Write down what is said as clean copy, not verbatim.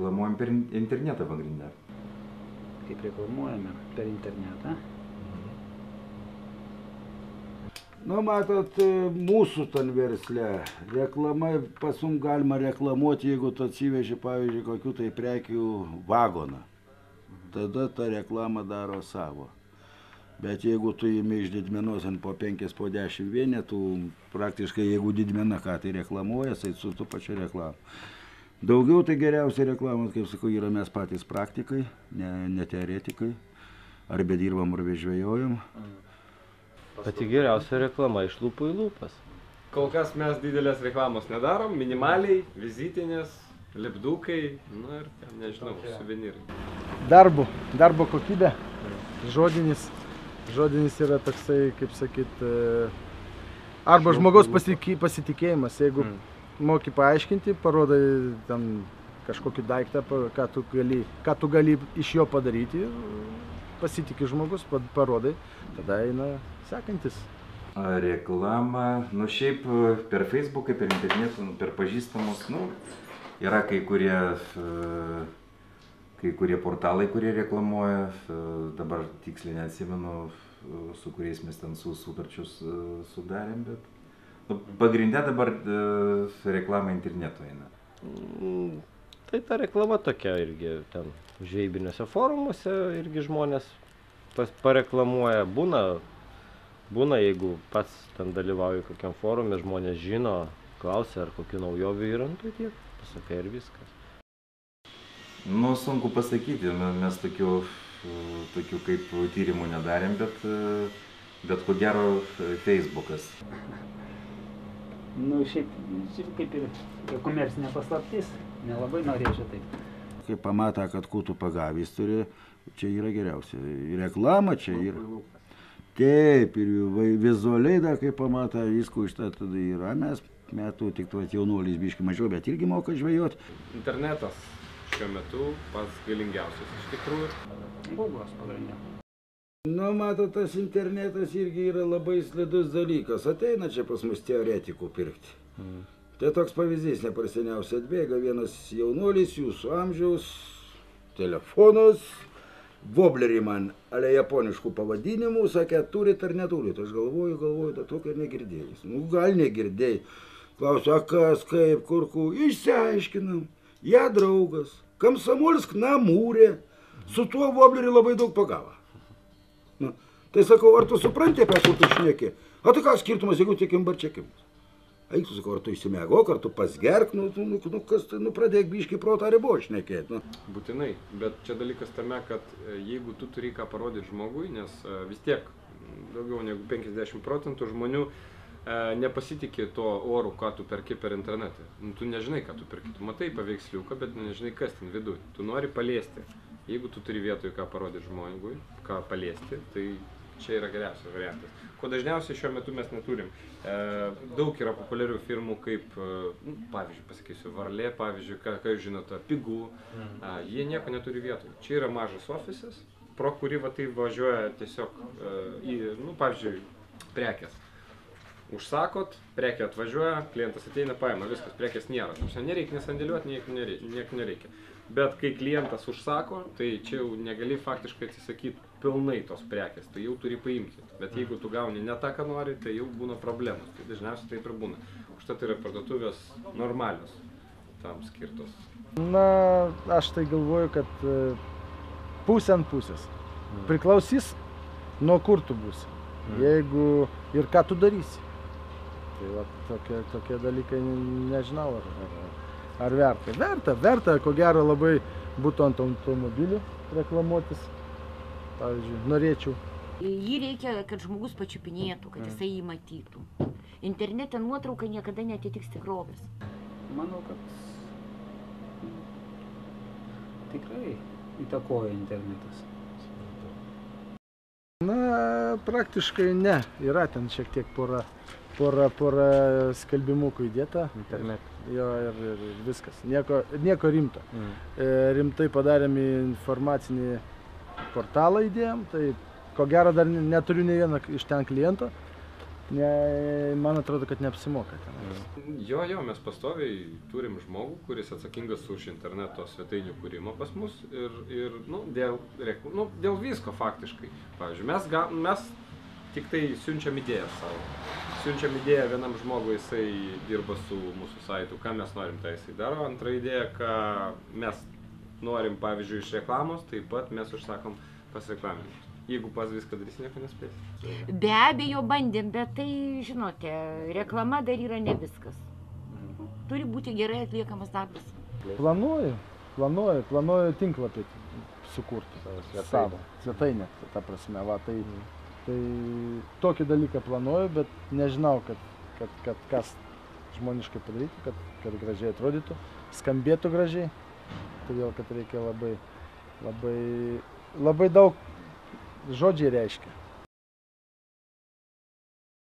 reklamuojam per internetą pagrinde. Kaip reklamuojame per internetą? Nu, matot, mūsų ten versle reklamai, pasum galima reklamuoti, jeigu tu atsiveži, pavyzdžiui, kokių tai prekių vagoną. Tada ta reklama daro savo. Bet jeigu tu įmi iš didmenos po 5, po 10 vienetų, praktiškai jeigu didmena ką tai reklamuoja, tai su tu pačiu reklamu. Daugiau tai geriausia reklama, kaip sakau, yra mes patys praktikai, ne teoretikai. Arba dirbam, arba žvejojam. Pati geriausia reklama iš lūpų į lūpas. Kol kas mes didelės reklamos nedarom, minimaliai, vizitinės, lipdukai, na ir, nežinau, suvenyrai. Darbo kokybė, žodinis yra toksai, kaip sakyt, arba žmogaus pasitikėjimas, jeigu moki paaiškinti, parodai ten kažkokį daiktą, ką tu gali iš jo padaryti, pasitiki žmogus, parodai, tada eina sekantis. Reklama, nu šiaip per Facebooką, per internetą, per pažįstamus, nu, yra kai kurie portalai, kurie reklamuoja, dabar tiksliai neatsimenu, su kuriais mes ten sutarčius sudarėm, bet pagrinde dabar reklama interneto eina. Tai ta reklama tokia irgi ten žvejybiniuose forumuose irgi žmonės pareklamuoja. Būna, jeigu pats ten dalyvauju kokiam forume, žmonės žino, klausia, ar kokių naujovių yra, tai tiek, pasakai ir viskas. Nu, sunku pasakyti, mes tokių kaip tyrimų nedarėm, bet ko gero Facebookas. Nu, šiaip kaip ir komercinė paslaptis, nelabai norėčiau taip. Kai pamatą, kad kutų pagavys turi, čia yra geriausia. Reklama čia yra. Taip, ir vizualiai dar kai pamatą, viską iš tą tada yra. Mes metų tik jaunuolis biški mažiau, bet irgi moka žvejoti. Internetas šiuo metu pats galingiausias iš tikrųjų. Google'as pagrindė. Nu, matot, tas internetas irgi yra labai slidus dalykas. Ateina čia pas mus teoretikų pirkti. Tai toks pavyzdys, nepraseniausiai atbėga vienas jaunuolis, jūsų amžiaus, telefonas, woblerį man, ale japoniškų pavadinimų, sakė, turit ar neturit. Aš galvoju, da tokio ir negirdėjus. Nu, gal negirdėjai. Klausiu, a kas, kaip, kur, išsiaiškinam. Ja draugas, Komsomolsk namūrė, su tuo woblerį labai daug pagavo. Nu, tai sakau, ar tu supranti, apie ką tu šneki? O tai ką skirtumas, jeigu tik imbarčiakimus? Eik, tu sakau, ar tu išsimėgok, ar tu pasgerk, pradėk biškį protą ribo šnekėti. Būtinai, bet čia dalykas tame, kad jeigu tu turi ką parodyti žmogui, nes vis tiek daugiau negu 50% žmonių nepasitikė to oru, ką tu perki per internetą. Tu nežinai, ką tu perki. Tu matai paveiksliuką, bet nežinai, kas ten viduj. Tu nori paliesti. Jeigu tu turi vietoj ką parodyti žmogui, ką paliesti, tai čia yra geriausias variantas. Ko dažniausiai šiuo metu mes neturim. Daug yra populiarių firmų kaip, pavyzdžiui, pasakysiu, Varlė, pavyzdžiui, ką jūs žinote, Pigų. Jie nieko neturi vietoj. Čia yra mažas ofisas, pro kurį va tai važiuoja tiesiog į, pavyzdžiui, prekės. Užsakot, prekė atvažiuoja, klientas ateina, paima, viskas, prekės nėra. Nereikia nesandėliuoti, nieko nereikia. Bet kai klientas užsako, tai čia jau negali faktiškai atsisakyti pilnai tos prekės, tai jau turi paimti. Bet jeigu tu gauni ne tą, ką nori, tai jau būna problemos. Tai dažniausiai taip ir būna. Užtat yra parduotuvės normalios tam skirtos. Na, aš tai galvoju, kad pusė ant pusės. Priklausys, nuo kur tu būsi. Jeigu ir ką tu darysi. Tai va, tokie dalykai nežinau, ar verta. Verta, ko gero, labai būtų ant automobilių reklamuotis. Pavyzdžiui, norėčiau. Jį reikia, kad žmogus pačiupinėtų, kad jisai jį matytų. Internete nuotrauka niekada netitiks tikrovės. Manau, kad tikrai įtakoja internetas. Na, praktiškai ne. Yra ten šiek tiek pora skelbimukų įdėta. Internet. Jo, ir viskas. Nieko rimto. Rimtai padarėm informacinį portalą įdėjom, tai ko gero dar neturiu nei vieną iš ten kliento. man atrodo, kad neapsimoka ten. Jo, mes pastoviai turim žmogų, kuris atsakingas už interneto svetainių kūrimą pas mus ir dėl visko faktiškai. Pavyzdžiui, mes tik tai siunčiam idėją savo. Siunčiam idėją vienam žmogui, jisai dirba su mūsų saitu, ką mes norim, tai jisai daro. Antra idėja, ką mes norim, pavyzdžiui, iš reklamos, taip pat mes užsakom pas reklamininkus. Jeigu pas viską darys, nieko nespės. Be abejo bandėm, bet tai, žinote, reklama dar yra ne viskas. Turi būti gerai atliekamas darbas. Planuoju tinklapį sukurti. Savo. Svetainę, ta prasme. Va, tai tokį dalyką planuoju, bet nežinau, kad kas žmoniškai padarytų, kad gražiai atrodytų, skambėtų gražiai. Todėl, kad reikia labai daug žodžiai reiškia.